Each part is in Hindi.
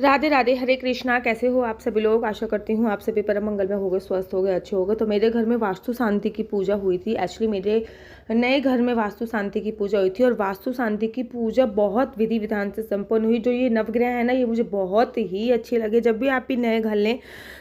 राधे राधे, हरे कृष्णा। कैसे हो आप सभी लोग? आशा करती हूँ आप सभी परम मंगल में होंगे, स्वस्थ होंगे, अच्छे होंगे। तो मेरे घर में वास्तु शांति की पूजा हुई थी। एक्चुअली मेरे नए घर में वास्तु शांति की पूजा हुई थी और वास्तु शांति की पूजा बहुत विधि विधान से संपन्न हुई। जो ये नवग्रह है ना, ये मुझे बहुत ही अच्छे लगे। जब भी आप भी नए घर लें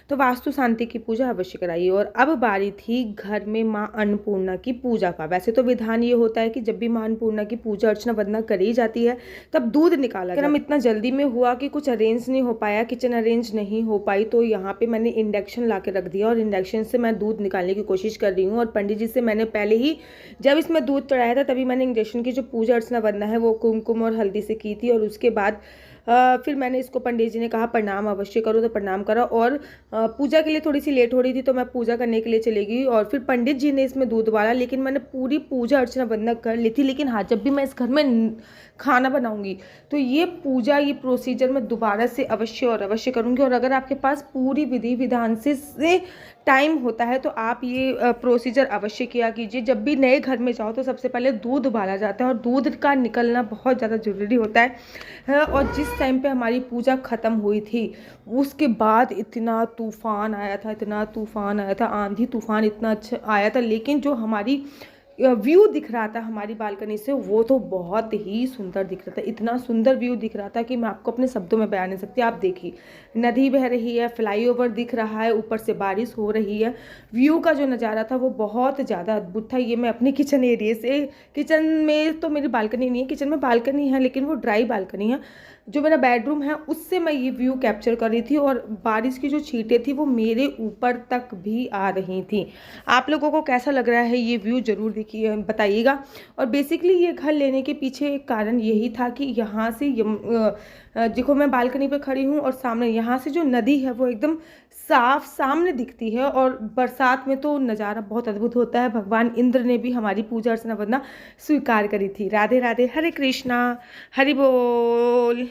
तो वास्तु शांति की पूजा अवश्य कराइए। और अब बारी थी घर में माँ अन्नपूर्णा की पूजा का। वैसे तो विधान ये होता है कि जब भी माँ अन्नपूर्णा की पूजा अर्चना वंदना करी जाती है तब दूध निकाला जाता है। इतना जल्दी में हुआ कि कुछ अरेंज नहीं हो पाया, किचन अरेंज नहीं हो पाई, तो यहाँ पे मैंने इंडक्शन ला के रख दिया और इंडक्शन से मैं दूध निकालने की कोशिश कर रही हूँ। और पंडित जी से मैंने पहले ही जब इसमें दूध चढ़ाया था तभी मैंने इंडक्शन की जो पूजा अर्चना वंदना है वो कुमकुम और हल्दी से की थी। और उसके बाद फिर मैंने इसको, पंडित जी ने कहा प्रणाम अवश्य करो, तो प्रणाम करा। और पूजा के लिए थोड़ी सी लेट हो रही थी तो मैं पूजा करने के लिए चली गई और फिर पंडित जी ने इसमें दूध डाला। लेकिन मैंने पूरी पूजा अर्चना वंदना कर ली थी। लेकिन हाँ, जब भी मैं इस घर में खाना बनाऊंगी तो ये पूजा, ये प्रोसीजर मैं दोबारा से अवश्य और अवश्य करूंगी। और अगर आपके पास पूरी विधि विधान से टाइम होता है तो आप ये प्रोसीजर अवश्य किया कीजिए। जब भी नए घर में जाओ तो सबसे पहले दूध उबाला जाता है और दूध का निकलना बहुत ज़्यादा ज़रूरी होता है। और जिस टाइम पे हमारी पूजा ख़त्म हुई थी उसके बाद इतना तूफ़ान आया था, इतना तूफ़ान आया था, आंधी तूफ़ान इतना अच्छा आया था। लेकिन जो हमारी व्यू दिख रहा था हमारी बालकनी से वो तो बहुत ही सुंदर दिख रहा था। इतना सुंदर व्यू दिख रहा था कि मैं आपको अपने शब्दों में बयान नहीं सकती। आप देखिए, नदी बह रही है, फ्लाईओवर दिख रहा है, ऊपर से बारिश हो रही है। व्यू का जो नज़ारा था वो बहुत ज़्यादा अद्भुत था। ये मैं अपने किचन एरिया से, किचन में तो मेरी बालकनी नहीं है, किचन में बालकनी है लेकिन वो ड्राई बालकनी है। जो मेरा बेडरूम है उससे मैं ये व्यू कैप्चर कर रही थी और बारिश की जो छींटें थी वो मेरे ऊपर तक भी आ रही थी। आप लोगों को कैसा लग रहा है ये व्यू ज़रूर देखिए, बताइएगा। और बेसिकली ये घर लेने के पीछे एक कारण यही था कि यहाँ से देखो मैं बालकनी पे खड़ी हूँ और सामने यहाँ से जो नदी है वो एकदम साफ सामने दिखती है। और बरसात में तो नज़ारा बहुत अद्भुत होता है। भगवान इंद्र ने भी हमारी पूजा अर्चना वंदना स्वीकार करी थी। राधे राधे, हरे कृष्णा, हरि बोल।